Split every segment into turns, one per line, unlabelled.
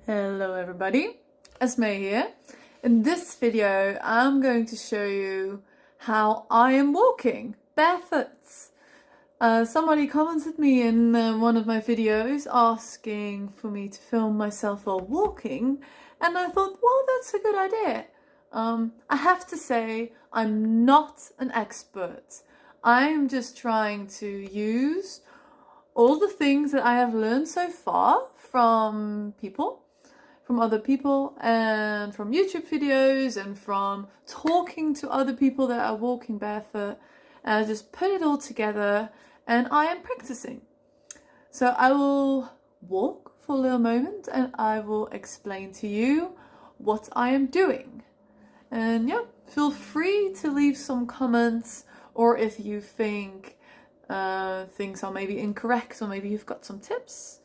Hello everybody, Esmée here. In this video I'm going to show you how I am walking barefoot. Somebody commented me in one of my videos asking for me to film myself while walking, and I thought, well, that's a good idea. I have to say I'm not an expert. I'm just trying to use all the things that I have learned so far from other people and from YouTube videos and from talking to other people that are walking barefoot, and I just put it all together and I am practicing. So I will walk for a little moment and I will explain to you what I am doing. And yeah, feel free to leave some comments, or if you think things are maybe incorrect, or maybe you've got some tips.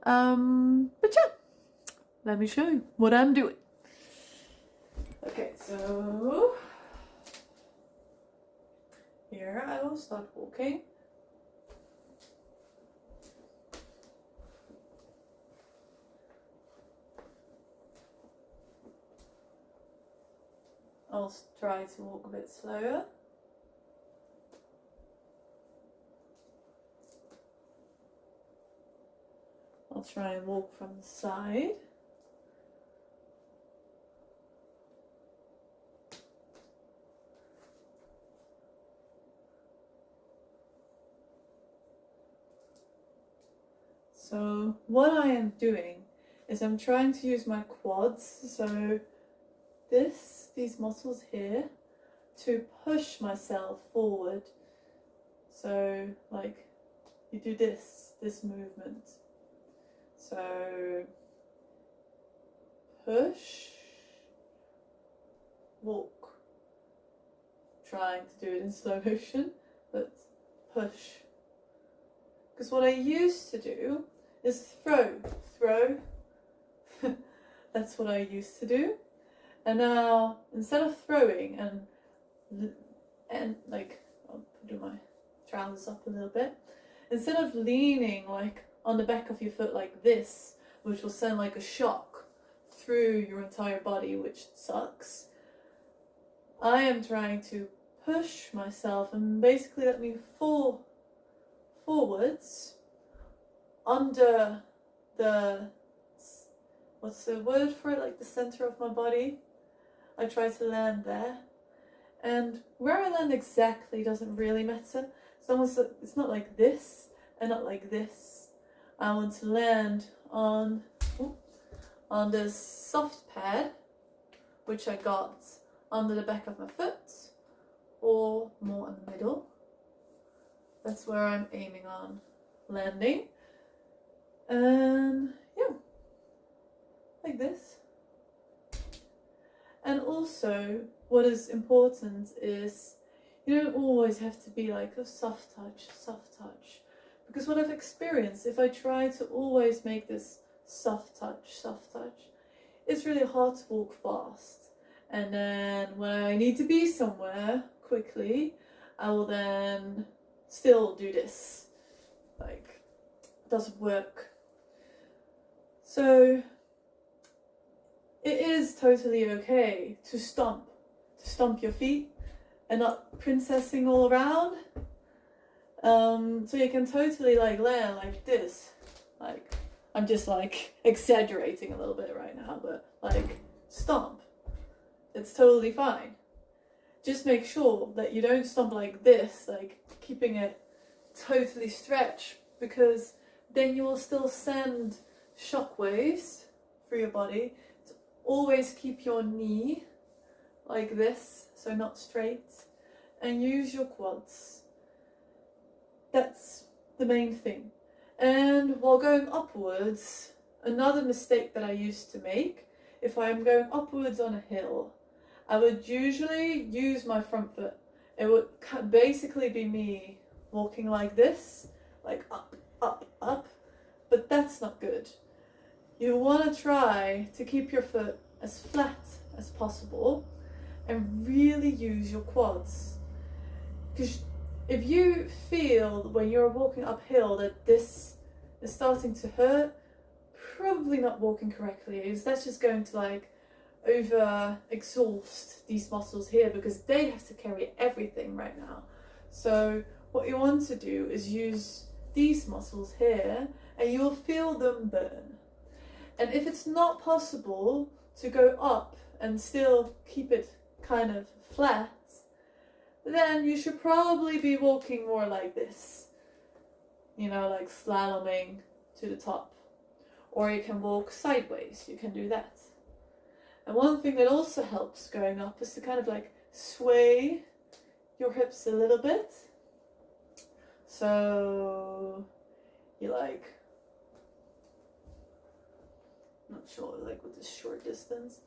But yeah, let me show you what I'm doing. Okay, so here I will start walking. I'll try to walk a bit slower. I'll try and walk from the side. So what I am doing is I'm trying to use my quads, so these muscles here, to push myself forward. So like you do this movement. So push, walk. Trying to do it in slow motion, but push. Because what I used to do is throw. That's what I used to do. And now, instead of throwing and like, I'll do my trousers up a little bit, instead of leaning like on the back of your foot like this, which will send like a shock through your entire body, which sucks, I am trying to push myself and basically let me fall forwards under the, what's the word for it, like the center of my body. I try to land there, and where I land exactly doesn't really matter. It's not like this and not like this. I want to land on this soft pad, which I got under the back of my foot, or more in the middle. That's where I'm aiming on landing. And yeah, like this. And also, what is important is you don't always have to be like a soft touch. Because what I've experienced, if I try to always make this soft touch, it's really hard to walk fast. And then when I need to be somewhere quickly, I will then still do this. Like, it doesn't work. So it is totally okay to stomp your feet and not princessing all around. So you can totally like land like this. Like, I'm just like exaggerating a little bit right now, but like stomp. It's totally fine. Just make sure that you don't stomp like this, like keeping it totally stretched, because then you will still send shockwaves through your body. So always keep your knee like this, so not straight, and use your quads. That's the main thing. And while going upwards, another mistake that I used to make, if I'm going upwards on a hill, I would usually use my front foot. It would basically be me walking like this, like up, but that's not good. You want to try to keep your foot as flat as possible and really use your quads. Because if you feel when you're walking uphill that this is starting to hurt, probably not walking correctly, because that's just going to like over exhaust these muscles here, because they have to carry everything right now. So what you want to do is use these muscles here, and you will feel them burn. And if it's not possible to go up and still keep it kind of flat, then you should probably be walking more like this, you know, like slaloming to the top. Or you can walk sideways, you can do that. And one thing that also helps going up is to kind of like sway your hips a little bit. So you like, not sure, like with this short distance.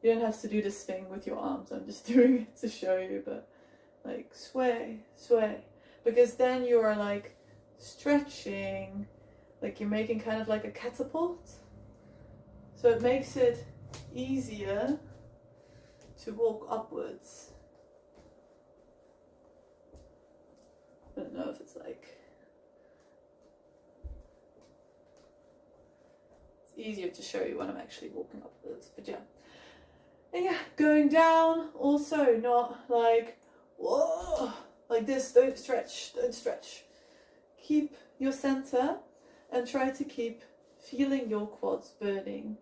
You don't have to do this thing with your arms, I'm just doing it to show you, but like sway, sway. Because then you are like stretching, like you're making kind of like a catapult. So it makes it easier to walk upwards. I don't know if it's like, it's easier to show you when I'm actually walking upwards, but yeah. And yeah, going down, also not like, whoa, like this, don't stretch, don't stretch. Keep your center and try to keep feeling your quads burning.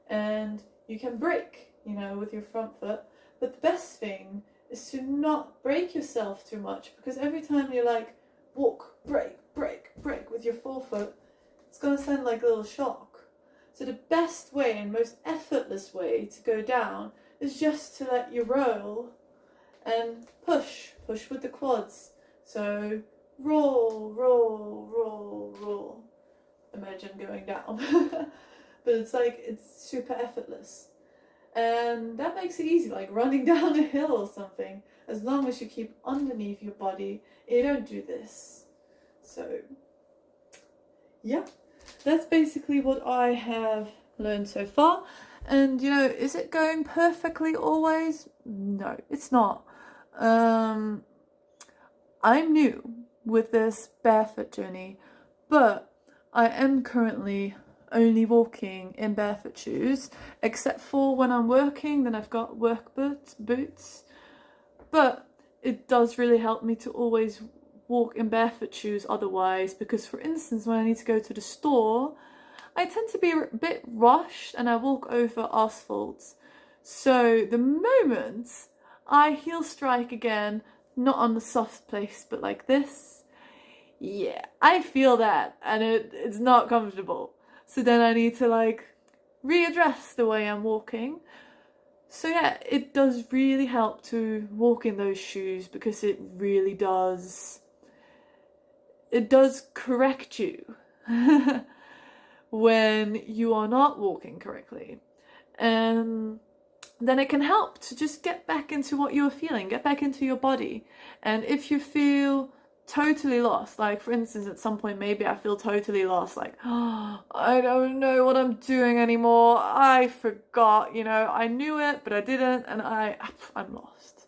And you can break, you know, with your front foot, but the best thing is to not break yourself too much, because every time you like walk, break, break, break with your forefoot, it's gonna sound like a little shock. So the best way and most effortless way to go down is just to let you roll and push with the quads. So roll, roll, roll, roll. Imagine going down. But it's like, it's super effortless. And that makes it easy, like running down a hill or something, as long as you keep underneath your body and you don't do this. So yeah, that's basically what I have learned so far. And you know, is it going perfectly always? No, it's not. I'm new with this barefoot journey, but I am currently only walking in barefoot shoes, except for when I'm working, then I've got work boots. But it does really help me to always walk in barefoot shoes otherwise, because for instance, when I need to go to the store, I tend to be a bit rushed and I walk over asphalt. So the moment I heel strike again, not on the soft place, but like this, yeah, I feel that, and it's not comfortable. So then I need to like readdress the way I'm walking. So yeah, it does really help to walk in those shoes, because it really does, it does correct you when you are not walking correctly. And then it can help to just get back into what you're feeling, get back into your body. And if you feel totally lost, like for instance at some point maybe I feel totally lost, like, oh, I don't know what I'm doing anymore, I forgot, you know, I knew it but I didn't, and I'm lost.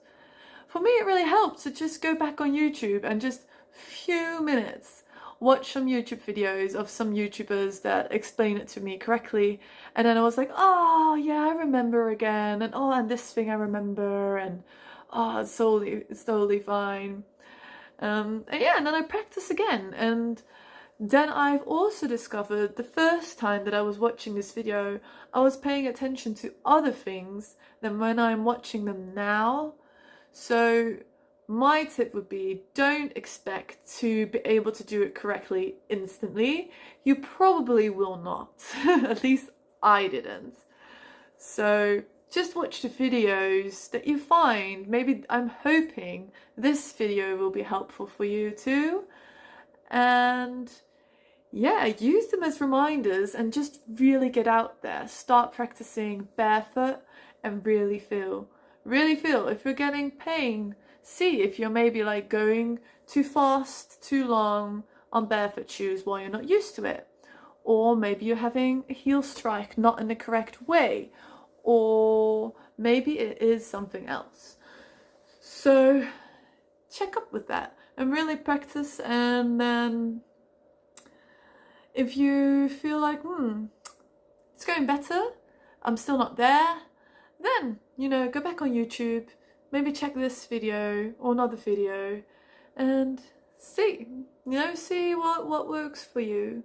For me it really helped to just go back on YouTube and just few minutes watch some YouTube videos of some YouTubers that explain it to me correctly, and then I was like, oh yeah, I remember again, and oh, and this thing I remember, and oh, it's totally fine. And yeah, and then I practice again, and then I've also discovered the first time that I was watching this video, I was paying attention to other things than when I'm watching them now. So my tip would be, don't expect to be able to do it correctly instantly. You probably will not. At least I didn't. So just watch the videos that you find. Maybe I'm hoping this video will be helpful for you too. And yeah, use them as reminders and just really get out there. Start practicing barefoot and really feel. If you're getting pain, see if you're maybe like going too fast, too long on barefoot shoes while you're not used to it. Or maybe you're having a heel strike not in the correct way. Or maybe it is something else. So check up with that and really practice, and then if you feel like, it's going better, I'm still not there, then, you know, go back on YouTube, maybe check this video or another video and see, you know, see what works for you.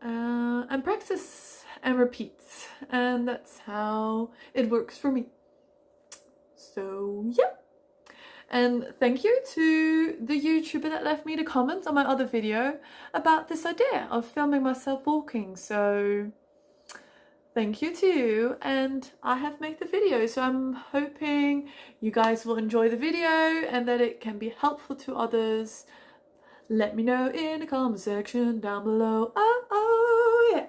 And practice and repeat, and that's how it works for me. So yeah, and thank you to the YouTuber that left me the comments on my other video about this idea of filming myself walking. So thank you to you, and I have made the video, so I'm hoping you guys will enjoy the video and that it can be helpful to others. Let me know in the comment section down below. Oh yeah.